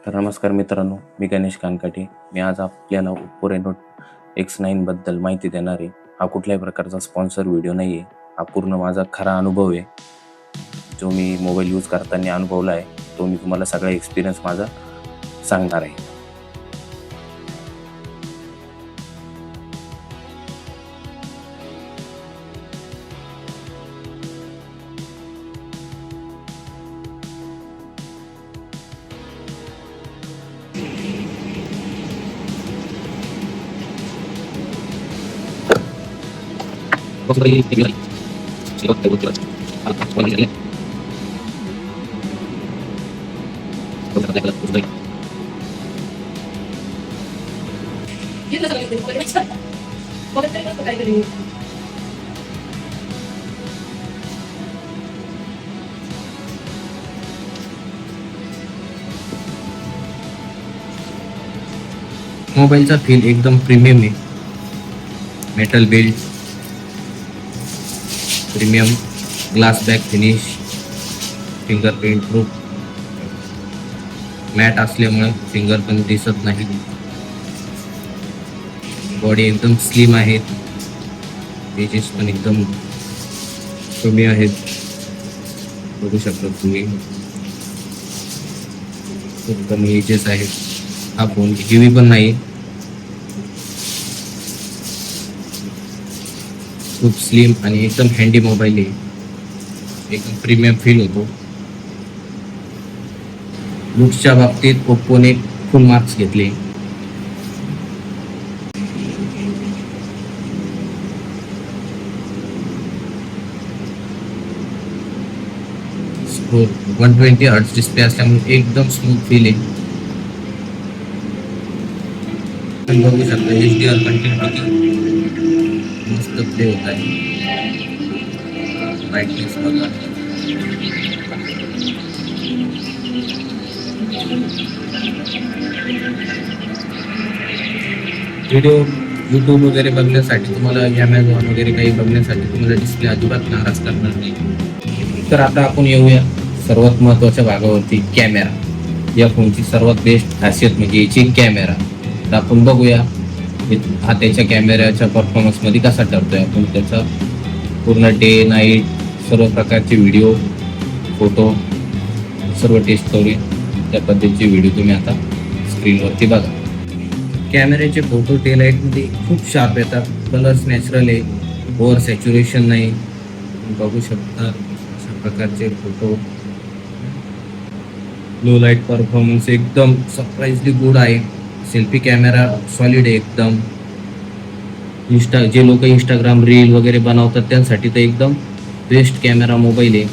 तर नमस्कार मित्रांनो, मी गणेश कानकाटे. मी आज आपल्याला ओप्पो रेनो X9 बद्दल माहिती देणार आहे. हा कुठल्याही प्रकारचा स्पॉन्सर व्हिडिओ नाही आहे. हा पूर्ण माझा खरा अनुभव आहे, जो मी मोबाईल यूज करताना अनुभवला आहे. तो मी तुम्हाला सगळा एक्सपिरियन्स माझा सांगणार आहे. मोबाईलचा फील एकदम प्रीमियम आहे. Metal build, premium glass back finish, fingerprint proof, matte असल्यामुळे फिंगरप्रिंट दिसत नाही. बॉडी एकदम स्लिम आहेत. पेजेस पण एकदम कमी आहेत, बघू शकता तुम्ही. खूप कमी एजेस आहेत. हा फोन हेवी पण नाही, खूप स्लिम आणि एकदम हँडी मोबाईल आहे. एकदम प्रीमियम फील होतो. लुक्सच्या बाबतीत ओप्पोने फुल मार्क्स घेतले. हो, 120 हर्ट्ज डिस्प्ले असल्यामुळे एकदम स्मूथ फील आहे. तुम्ही बघू शकता HDR कंटेंट किती मस्त प्ले होत आहे. ब्राईटनेस बघा. व्हिडिओ यूट्यूब वगैरे बघण्यासाठी तुम्हाला ॲमेझॉन वगैरे काही बघण्यासाठी तुम्हाला डिस्प्ले अजिबात नाराज करणार नाही. तर आता आपण येऊया सर्वात महत्त्वाच्या भागावरती, कॅमेरा. या फोनची सर्वात बेस्ट खासियत म्हणजे याची कॅमेरा. तर आपण बघूया हा त्याच्या कॅमेऱ्याच्या परफॉर्मन्समध्ये कसा ठरतोय. आपण त्याचा पूर्ण डे नाईट सर्व प्रकारचे व्हिडिओ, फोटो सर्व टेस्ट करूया. त्या पद्धतीचे व्हिडिओ तुम्ही आता स्क्रीनवरती बघा. कॅमेऱ्याचे फोटो डे लाईटमध्ये खूप शार्प येतात. कलर्स नॅचरल आहे, ओव्हर सॅच्युरेशन नाही. बघू शकता अशा प्रकारचे फोटो. लो लाईट परफॉर्मन्स एकदम सरप्राईजली गुड आहे. सेल्फी कॅमेरा सॉलिड आहे एकदम. जे लोक इंस्टाग्राम रील वगैरे बनवतात त्यांसाठी तर एकदम बेस्ट कॅमेरा मोबाईल आहे.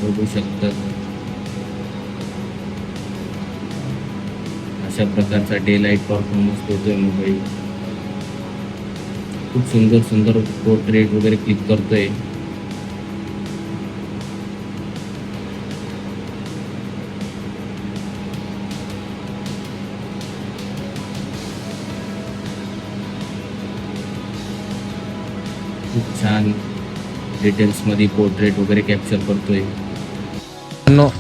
बघू शकतात अशा प्रकारचा डे लाईट परफॉर्मन्स देतोय मोबाईल. खूप सुंदर सुंदर पोर्ट्रेट वगैरे क्लिक करतोय. खूप छान डिटेल्समध्ये पोर्ट्रेट वगैरे कॅप्चर करतोय.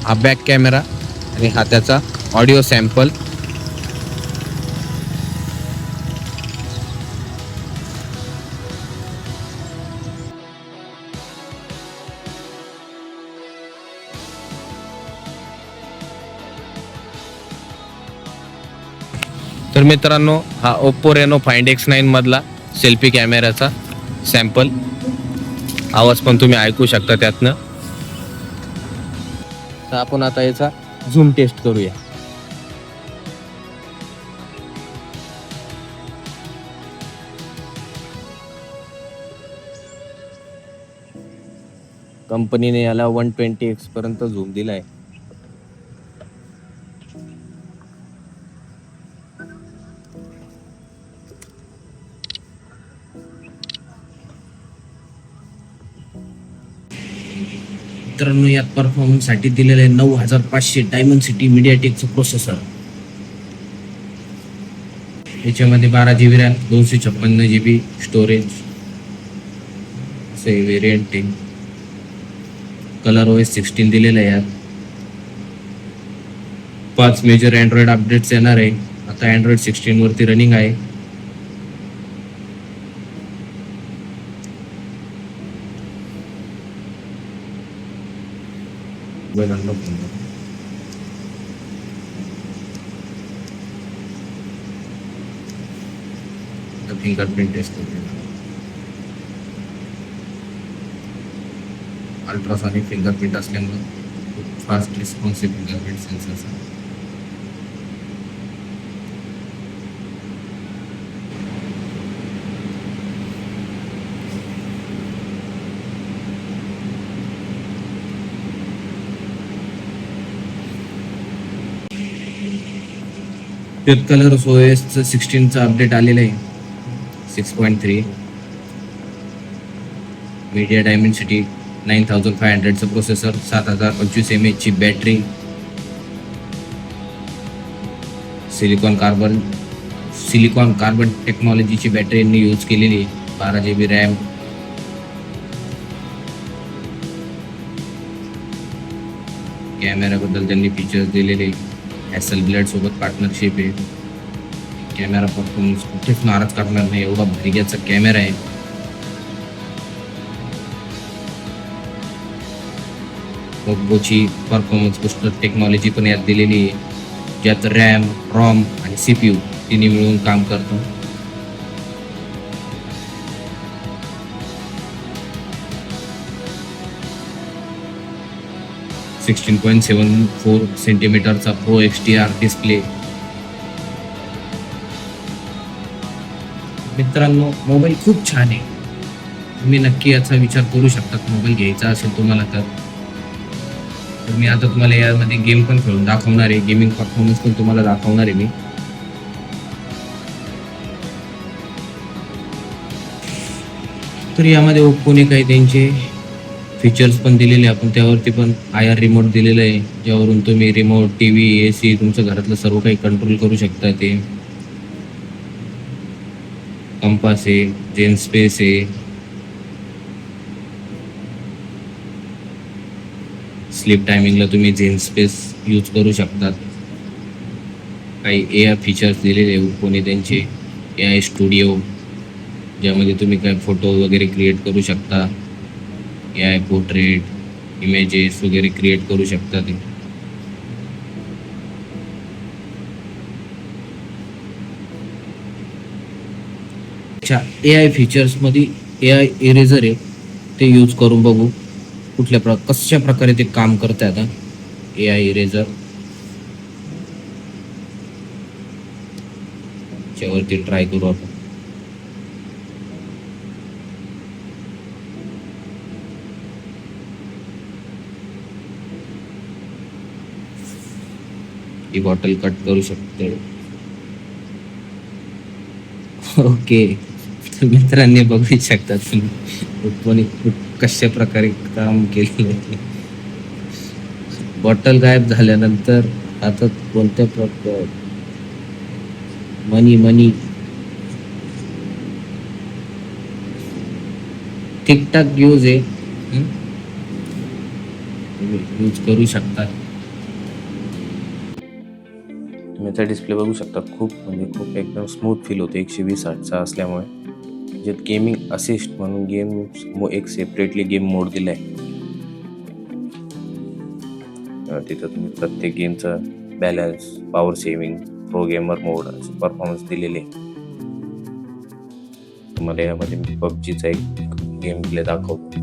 हा बॅक कॅमेरा आणि हा त्याचा ऑडिओ सॅम्पल. तर मित्रांनो, हा ओप्पो रेनो फाइंड X9 मधला सेल्फी कॅमेराचा सॅम्पल. आवाज पण तुम्ही ऐकू शकता त्यातनं. तर आपण आता याचा झूम टेस्ट करूया. कंपनीने याला 120x पर्यंत झूम दिलाय. मित्रांनो, या परफॉर्मन्स साठी दिलेलं आहे 9500 डायमेन्सिटी मीडियाटेकचं प्रोसेसर. याच्यामध्ये 12GB रॅम, 256GB स्टोरेज असे व्हेरियंट आहे. कलर OS 16 दिलेलं आहे यात. 5 मेजर अँड्रॉइड अपडेट्स येणार आहे. आता अँड्रॉइड 16 वरती रनिंग आहे. फिंगरप्रिंट टेस्ट अल्ट्रासॉनिक फिंगरप्रिंट असल्यामुळे खूप फास्ट रिस्पॉन्सिव्ह फिंगरप्रिंट सेन्सर्स आहे. डेप्थ कलर OS 16चं अपडेट आलेलं आहे 6.3. मीडिया डायमेन्सिटी 9500चं प्रोसेसर, 7025 mAh ची बॅटरी, सिलिकॉन कार्बन टेक्नॉलॉजीची बॅटरी यांनी यूज केलेली आहे. 12 GB रॅम. कॅमेराबद्दल त्यांनी फीचर्स दिलेले. Hasselblad सोबत पार्टनरशिप आहे. कॅमेरा परफॉर्मन्स कुठेच नाराज करणार नाही, एवढा भारीचा कॅमेरा आहे. ओप्पोची परफॉर्मन्स बूस्टर टेक्नॉलॉजी पण यात दिलेली आहे, ज्यात रॅम, रॉम आणि CPU तिन्ही मिळून काम करतं. .74 सेंटीमीटरचा Pro XDR डिस्प्ले. मित्रांनो, मोबाईल खूप छान आहे. तुम्ही नक्की याचा विचार करू शकता. मोबाईल घ्यायचा असेल तुम्हाला तर मी आता तुम्हाला यामध्ये गेम पण खेळून दाखवणार आहे. गेमिंग परफॉर्मन्स पण तुम्हाला दाखवणार आहे मी. तर यामध्ये ओप्पोने काही त्यांचे फीचर्स पण दिलेले, आपण त्यावरती पण IR रिमोट दिलेलं आहे, ज्यावरून तुम्ही रिमोट, TV, AC तुमचं घरातलं सर्व काही कंट्रोल करू शकता. ते कंपास आहे, जेन स्पेस आहे, स्लीप टायमिंगला तुम्ही जेन स्पेस यूज करू शकतात. काही AI फीचर्स दिलेले ओप्पोने त्यांचे. AI स्टुडिओ, ज्यामध्ये तुम्ही काय फोटो वगैरे क्रिएट करू शकता. AI पोर्ट्रेट, इमेजेस वगैरे क्रिएट करू शकता ते. AI फीचर्स मध्ये AI इरेजर आहे, ते यूज करून बघू कशा प्रकारे ते काम करते. आता AI इरेजर त्यावरती ट्राय करू आपण. ही बॉटल कट करू शकते. ओके, मित्रांनी बघू शकता तुम्ही कशा प्रकारे काम केलेलं. बॉटल गायब झाल्यानंतर आता कोणत्या प्रकार मनी ठीकठाक यूज आहे, यूज करू शकता. तुम्ही डिस्प्ले बघू शकता. खूप एकदम स्मूथ फील होते 120Hz असल्यामुळे. ज्यात गेमिंग असिस्ट म्हणून एक सेपरेटली गेम मोड दिलाय. तिथं तुम्ही प्रत्येक गेमचं balance, power saving, pro gamer mode असे परफॉर्मन्स दिलेले. तुम्हाला यामध्ये मी PUBGचा एक गेम प्ले दाखवतो,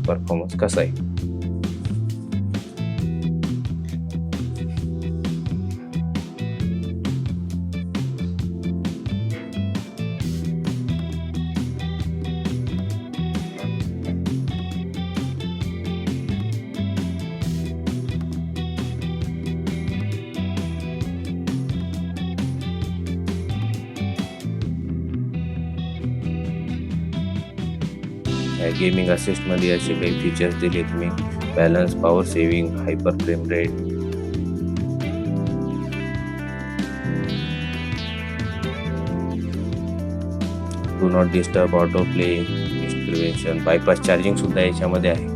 परफॉर्मन्स कसा आहे. गेमिंग असिस्टमध्ये असे काही फीचर्स दिले तुम्ही. Balance, power saving, hyper frame rate, do not disturb, auto play, prevention, bypass charging सुद्धा याच्यामध्ये आहे.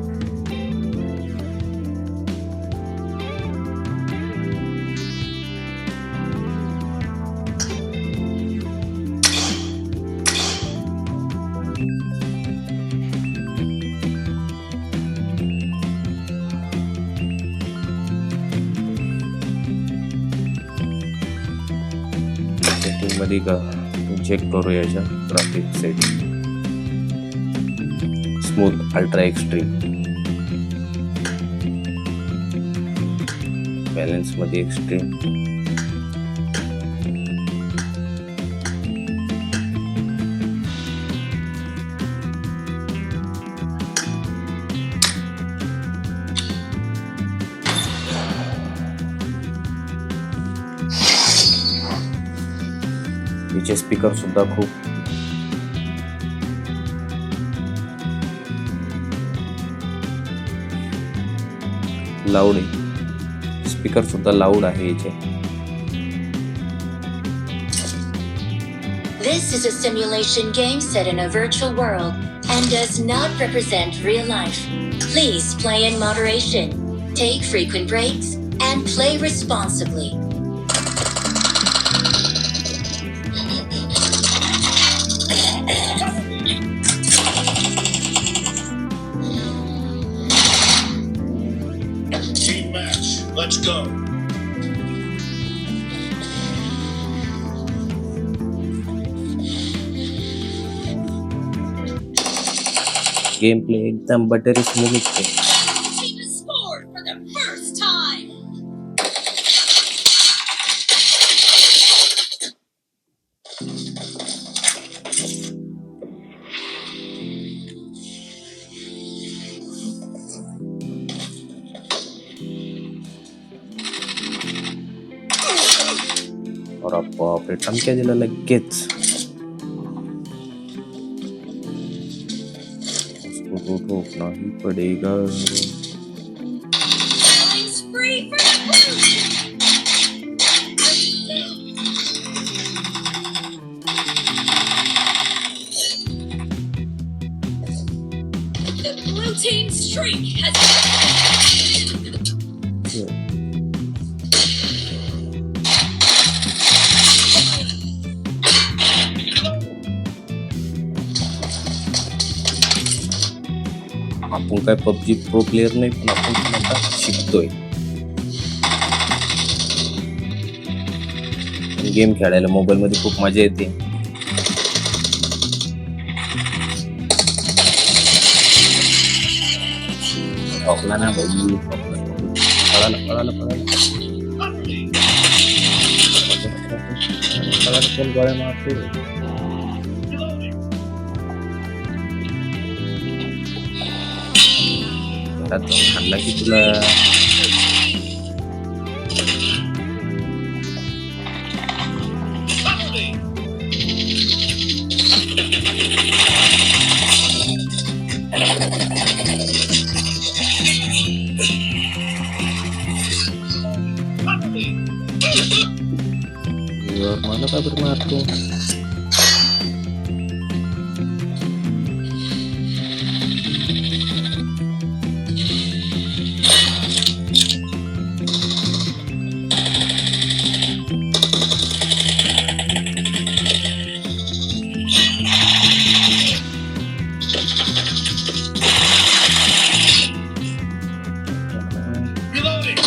सेटिंग मध्ये का चेक करू याच्या graphic setting. Smooth ultra extreme, balance मध्ये एक्स्ट्रीम, याचे स्पीकर सुद्धा खूप लाऊड आहे. स्पीकर सुद्धा लाऊड आहे याचे. This is a simulation game set in a virtual world and does not represent real life. Please play in moderation, take frequent breaks, and play responsibly. Team match. Let's go. Game play एकदम buttery smooth आहे. Team has scored for the first time. और बापरे टमक्या दिला लगेच. उसको तो रोकना ही पड़ेगा. Killing spree for the blue team. The blue team's streak has आपण काय पबजी प्रो प्लेयर नाही, पण आपण पण आता शिकतोय. गेम खेळायला मोबाईल मध्ये खूप मजा येते. ठोकला ना भाई, पळाला पळाला पळाला पळाला कोण गोळ्या मारते. घरात जाऊन खाल्ला की तुला मला का बरं मारतो. Reloading.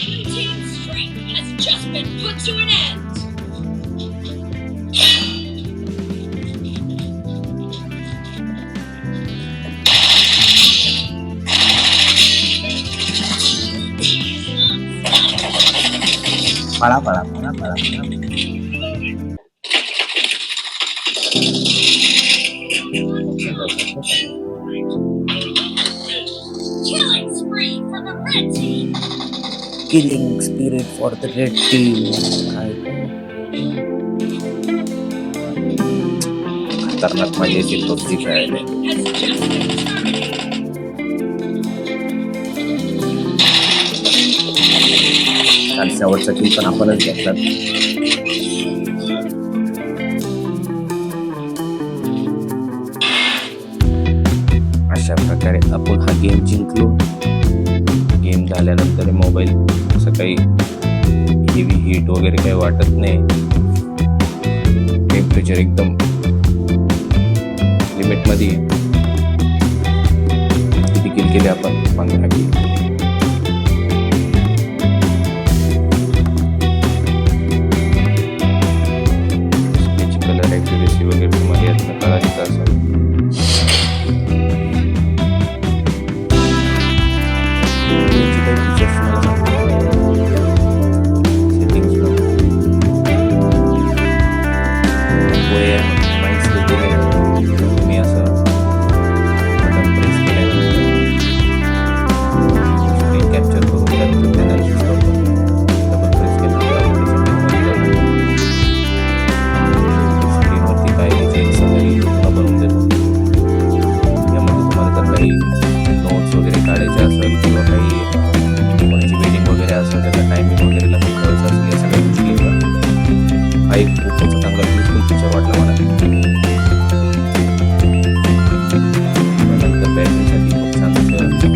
blue team's streak has just been put to an end. पळा पळा पळा पळा पळा. Killing spree for the red team. Killing spirit for the red team. खतरनाक मजा येते पबजी खेळायला. Has just been terminated. काल शेवटचा किल पण आपणच घेतला. प्रकारे आपण हा गेम जिंकलो. गेम झाल्यानंतर मोबाईल असं काही हेवी हीट वगैरे काही वाटत नाही. टेम्परेचर एकदम लिमिटमध्ये आहे. किती किल केले आपण? 15 किल. कलर ॲक्युरेसी वगैरे तुम्हाला यातनं कळालीच असेल. नोट्स वगैरे काढायचे असेल किंवा काही कोणाची वेडिंग वगैरे असेल त्याचा टायमिंग वगैरे लक्षात ठेवायचं असेल या सगळ्या गोष्टी येतात. हा एक खूपच चांगला युजफुल फीचर वाटला मला. त्यानंतर बॅटरीसाठी खूप छान असं 7 तासाचा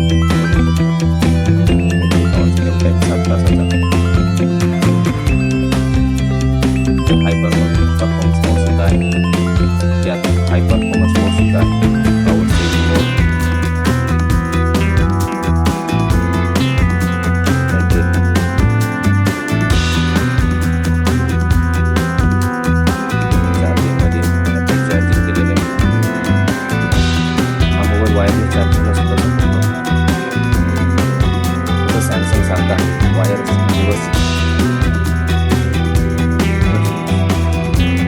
हाय परफॉर्मन्स मोड सुद्धा आहे. त्यात हाय परफॉर्मन्स मोड सुद्धा आहे. पॉवर सेव्हिंग मोड, वायरलेस चार्जिंगला सुद्धा सपोर्ट करतो. सॅमसंग सांगता वायरलेस रिव्हर्स.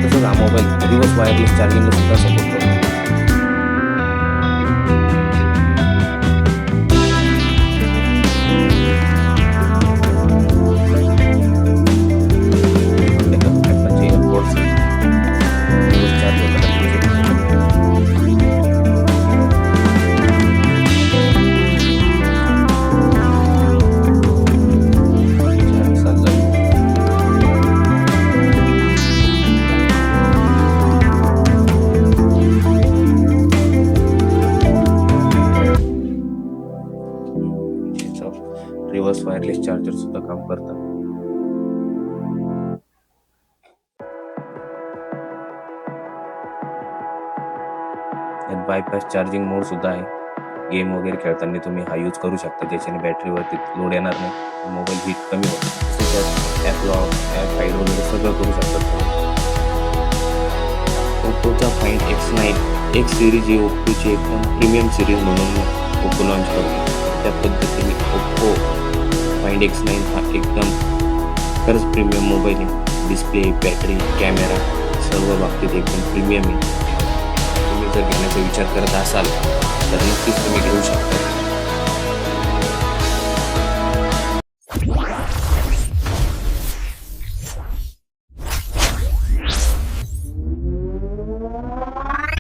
तसंच हा मोबाईल रिव्हर्स वायरलेस चार्जिंगला सुद्धा सपोर्ट करतो. रिव्हर्स वायरलेस चार्जर सुद्धा काम करतात. यात बायपास चार्जिंग मोड सुद्धा आहे. गेम वगैरे खेळताना तुम्ही हा यूज करू शकता, ज्याच्याने बॅटरीवरती लोड येणार नाही, मोबाईल हीट कमी होतो. तसेच ॲप लॉक, ॲप हाईड वगैरे सगळं करू शकतात. ओप्पोचा फाइंड X9 एक सिरीज ही ओप्पोची एकदम प्रीमियम सिरीज म्हणून ओप्पो लॉन्च करतो. त्या पद्धतीने ओप्पो फाइंड X9 हा एकदम खरंच प्रीमियम मोबाईल आहे. डिस्प्ले, बॅटरी, कॅमेरा सर्व बाबतीत एकदम प्रीमियम आहे. तुम्ही जर घेण्याचा विचार करत असाल तर नक्कीच तुम्ही घेऊ शकता.